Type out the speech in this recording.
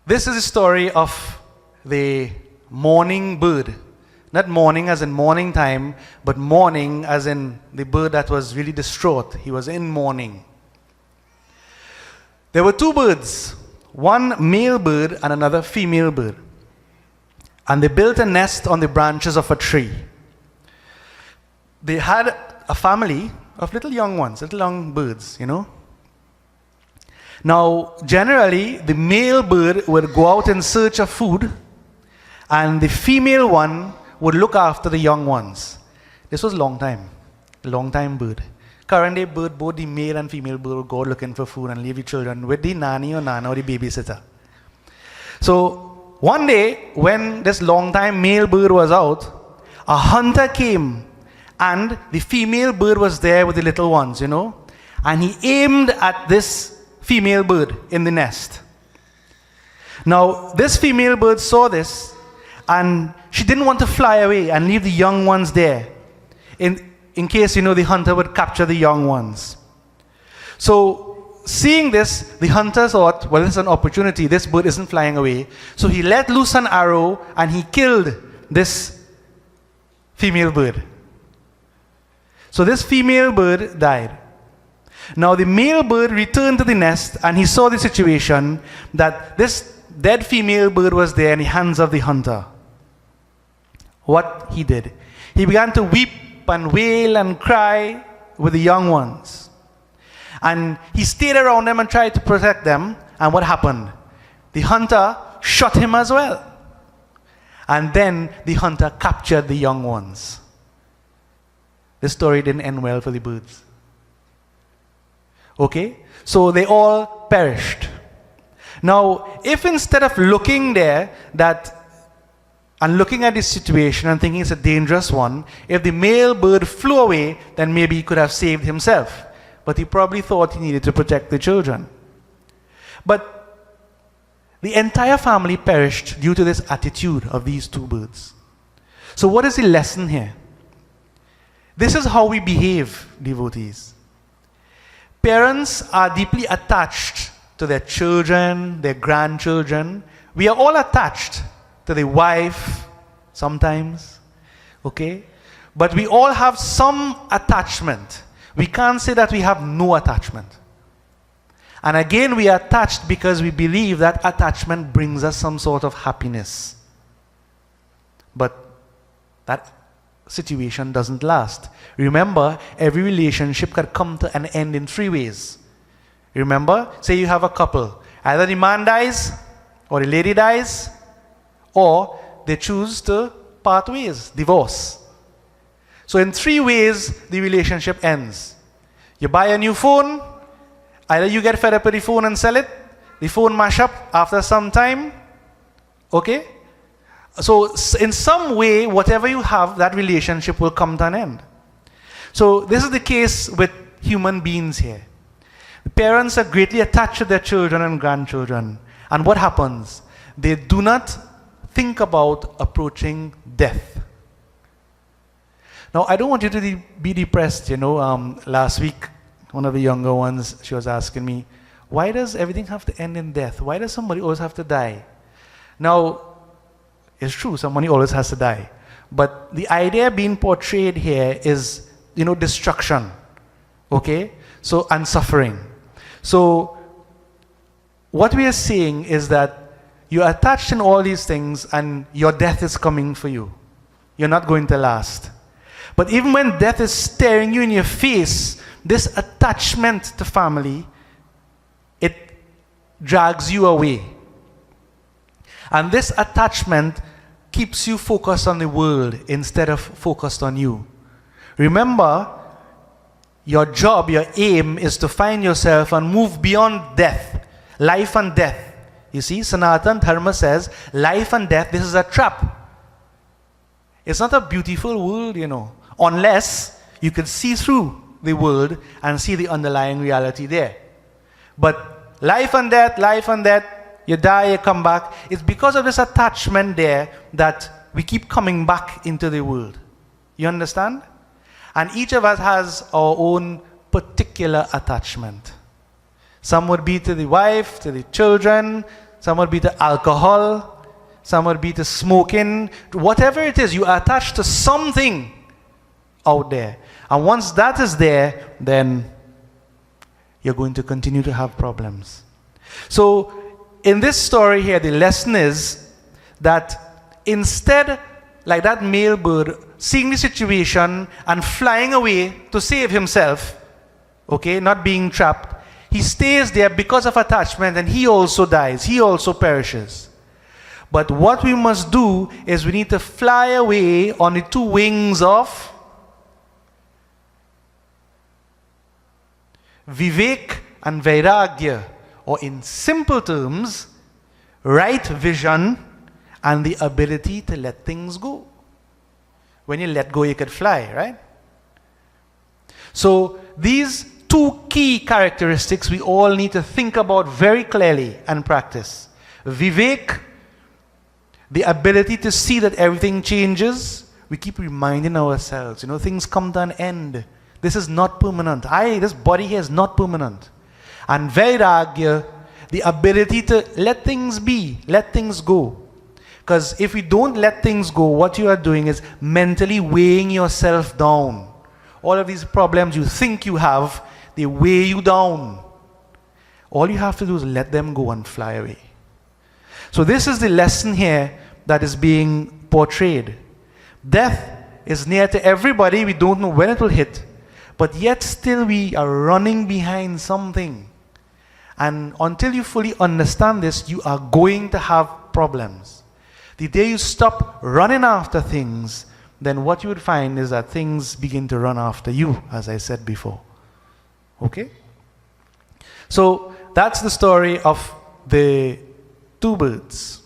This is a story of the mourning bird. Not mourning as in morning time, but mourning as in the bird that was really distraught. He was in mourning. There were two birds, one male bird and another female bird. And they built a nest on the branches of a tree. They had a family of little young ones, little young birds, Now, generally, the male bird would go out in search of food, and the female one would look after the young ones. This was long time bird. Currently, both the male and female bird would go looking for food and leave the children with the nanny or nana or the babysitter. So, one day, when this long time male bird was out, a hunter came, and the female bird was there with the little ones, and he aimed at this female bird in the nest. Now, this female bird saw this, and she didn't want to fly away and leave the young ones there, in case, the hunter would capture the young ones. So, seeing this, the hunter thought, well, this is an opportunity. This bird isn't flying away. So he let loose an arrow, and he killed this female bird. So this female bird died. Now the male bird returned to the nest, and he saw the situation that this dead female bird was there in the hands of the hunter. What he did, he began to weep and wail and cry with the young ones. And he stayed around them and tried to protect them. And what happened? The hunter shot him as well. And then the hunter captured the young ones. This story didn't end well for the birds. Okay? So they all perished. Now, if instead of looking there and looking at this situation and thinking it's a dangerous one, if the male bird flew away, then maybe he could have saved himself. But he probably thought he needed to protect the children. But the entire family perished due to this attitude of these two birds. So what is the lesson here? This is how we behave, devotees. Parents are deeply attached to their children, their grandchildren. We are all attached to the wife sometimes, okay? But we all have some attachment. We can't say that we have no attachment. And again, we are attached because we believe that attachment brings us some sort of happiness. But that situation doesn't last. Remember, every relationship can come to an end in three ways. Remember, say you have a couple. Either the man dies, or the lady dies, or they choose to part ways, divorce. So in three ways, the relationship ends. You buy a new phone, either you get fed up with the phone and sell it, the phone mash up after some time, okay? So in some way, whatever you have, that relationship will come to an end. So this is the case with human beings here. The parents are greatly attached to their children and grandchildren. And what happens? They do not think about approaching death. Now, I don't want you to be depressed, last week, one of the younger ones, she was asking me, why does everything have to end in death? Why does somebody always have to die? Now, it's true, somebody always has to die. But the idea being portrayed here is, destruction. Okay? So, and suffering. So, what we are saying is that you're attached in all these things and your death is coming for you. You're not going to last. But even when death is staring you in your face, this attachment to family, it drags you away. And this attachment keeps you focused on the world instead of focused on you. Remember, your job, your aim is to find yourself and move beyond death, life and death. You see, Sanatan Dharma says, life and death, this is a trap. It's not a beautiful world, unless you can see through the world and see the underlying reality there. But life and death, you die, you come back. It's because of this attachment there that we keep coming back into the world. You understand? And each of us has our own particular attachment. Some would be to the wife, to the children, some would be to alcohol, some would be to smoking, whatever it is, you are attached to something out there. And once that is there, then you're going to continue to have problems. So in this story here, the lesson is that instead, like that male bird, seeing the situation and flying away to save himself, okay, not being trapped, he stays there because of attachment and he also dies, he also perishes. But what we must do is we need to fly away on the two wings of Vivek and Vairagya, or in simple terms, right vision and the ability to let things go. When you let go, you could fly, right? So these two key characteristics we all need to think about very clearly and practice. Vivek, the ability to see that everything changes. We keep reminding ourselves, things come to an end. This is not permanent. This body here is not permanent. And Vairagya, the ability to let things be, let things go. Because if we don't let things go, what you are doing is mentally weighing yourself down. All of these problems you think you have, they weigh you down. All you have to do is let them go and fly away. So this is the lesson here that is being portrayed. Death is near to everybody. We don't know when it will hit. But yet still we are running behind something. And until you fully understand this, you are going to have problems. The day you stop running after things, then what you would find is that things begin to run after you, as I said before. Okay? So that's the story of the two birds.